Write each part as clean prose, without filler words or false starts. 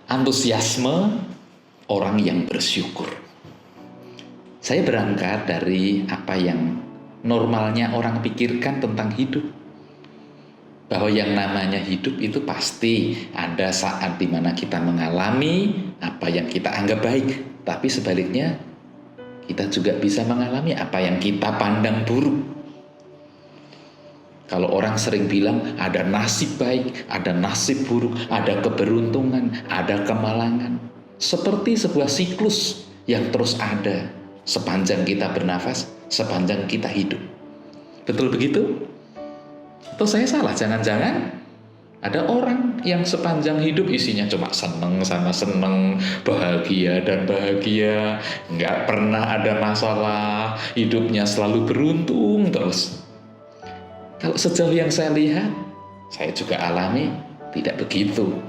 Antusiasme orang yang bersyukur. Saya berangkat dari apa yang normalnya orang pikirkan tentang hidup. Bahwa yang namanya hidup itu pasti ada saat dimana kita mengalami apa yang kita anggap baik. Tapi sebaliknya, kita juga bisa mengalami apa yang kita pandang buruk. Kalau orang sering bilang ada nasib baik, ada nasib buruk, ada keberuntungan, ada kemalangan. Seperti sebuah siklus yang terus ada sepanjang kita bernafas, sepanjang kita hidup. Betul begitu? Atau saya salah? Jangan-jangan ada orang yang sepanjang hidup isinya cuma seneng sama seneng, bahagia dan bahagia, nggak pernah ada masalah, hidupnya selalu beruntung terus. Kalau sejauh yang saya lihat, saya juga alami tidak begitu.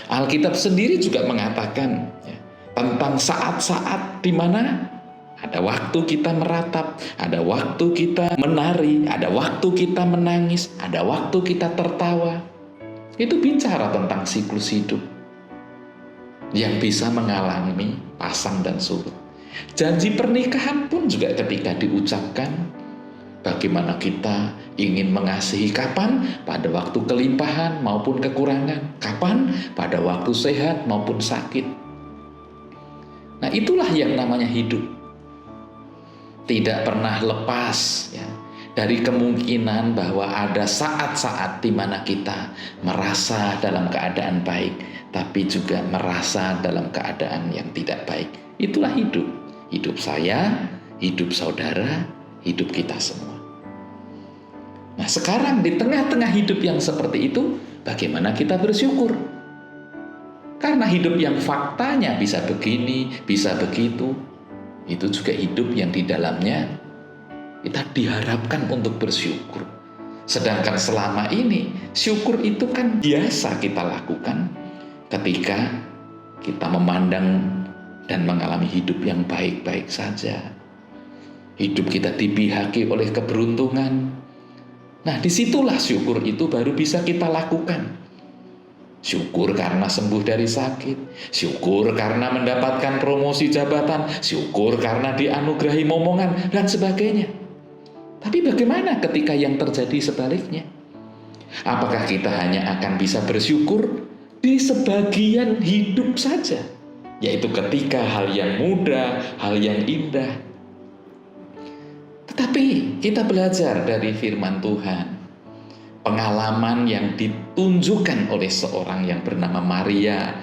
Alkitab sendiri juga mengatakan tentang saat-saat di mana ada waktu kita meratap, ada waktu kita menari, ada waktu kita menangis, ada waktu kita tertawa. Itu bicara tentang siklus hidup yang bisa mengalami pasang dan surut. Janji pernikahan pun juga ketika diucapkan, bagaimana kita ingin mengasihi kapan? Pada waktu kelimpahan maupun kekurangan. Kapan? Pada waktu sehat maupun sakit. Nah, itulah yang namanya hidup. Tidak pernah lepas dari kemungkinan bahwa ada saat-saat di mana kita merasa dalam keadaan baik, tapi juga merasa dalam keadaan yang tidak baik. Itulah hidup. Hidup saya, hidup saudara, hidup kita semua. Nah, sekarang di tengah-tengah hidup yang seperti itu, bagaimana kita bersyukur? Karena hidup yang faktanya bisa begini, bisa begitu, itu juga hidup yang di dalamnya kita diharapkan untuk bersyukur. Sedangkan selama ini, syukur itu kan biasa kita lakukan ketika kita memandang dan mengalami hidup yang baik-baik saja. Hidup kita dipihaki oleh keberuntungan. Nah, disitulah syukur itu baru bisa kita lakukan. Syukur karena sembuh dari sakit, syukur karena mendapatkan promosi jabatan, syukur karena dianugerahi momongan, dan sebagainya. Tapi bagaimana ketika yang terjadi sebaliknya? Apakah kita hanya akan bisa bersyukur di sebagian hidup saja? Yaitu ketika hal yang mudah, hal yang indah. Tetapi kita belajar dari firman Tuhan, pengalaman yang ditunjukkan oleh seorang yang bernama Maria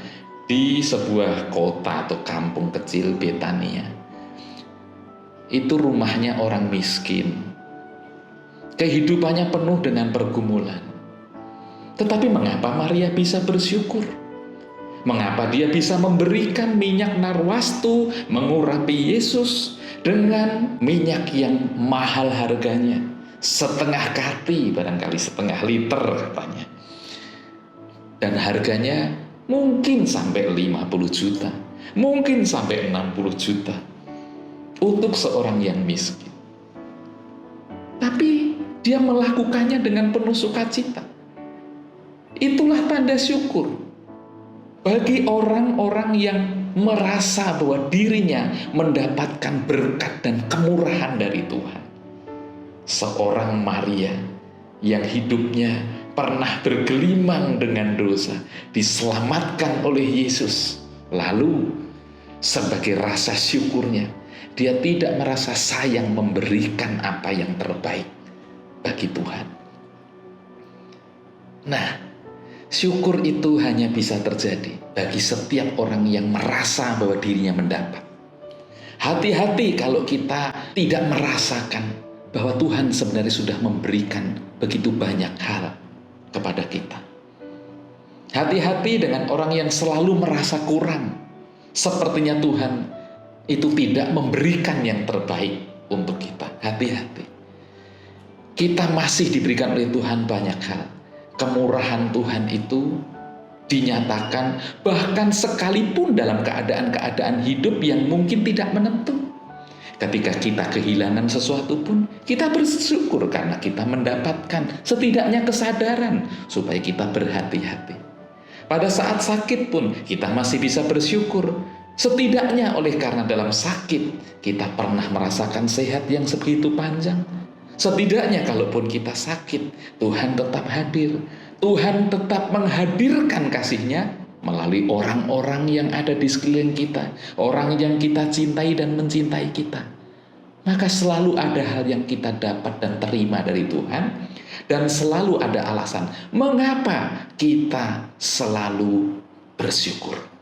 di sebuah kota atau kampung kecil Betania. Itu rumahnya orang miskin. Kehidupannya penuh dengan pergumulan. Tetapi mengapa Maria bisa bersyukur? Mengapa dia bisa memberikan minyak narwastu mengurapi Yesus dengan minyak yang mahal harganya, setengah kati, barangkali setengah liter katanya. Dan harganya mungkin sampai 50 juta, mungkin sampai 60 juta untuk seorang yang miskin. Tapi dia melakukannya dengan penuh sukacita. Itulah tanda syukur bagi orang-orang yang merasa bahwa dirinya mendapatkan berkat dan kemurahan dari Tuhan. Seorang Maria yang hidupnya pernah bergelimang dengan dosa, diselamatkan oleh Yesus. Lalu sebagai rasa syukurnya, dia tidak merasa sayang memberikan apa yang terbaik bagi Tuhan. Nah, syukur itu hanya bisa terjadi bagi setiap orang yang merasa bahwa dirinya mendapat. Hati-hati kalau kita tidak merasakan bahwa Tuhan sebenarnya sudah memberikan begitu banyak hal kepada kita. Hati-hati dengan orang yang selalu merasa kurang. Sepertinya Tuhan itu tidak memberikan yang terbaik untuk kita. Hati-hati. Kita masih diberikan oleh Tuhan banyak hal. Kemurahan Tuhan itu dinyatakan bahkan sekalipun dalam keadaan-keadaan hidup yang mungkin tidak menentu. Ketika kita kehilangan sesuatu pun, kita bersyukur karena kita mendapatkan setidaknya kesadaran supaya kita berhati-hati. Pada saat sakit pun kita masih bisa bersyukur. Setidaknya oleh karena dalam sakit kita pernah merasakan sehat yang sebegitu panjang. Setidaknya kalaupun kita sakit, Tuhan tetap hadir. Tuhan tetap menghadirkan kasih-Nya melalui orang-orang yang ada di sekeliling kita, orang yang kita cintai dan mencintai kita. Maka selalu ada hal yang kita dapat dan terima dari Tuhan, dan selalu ada alasan mengapa kita selalu bersyukur.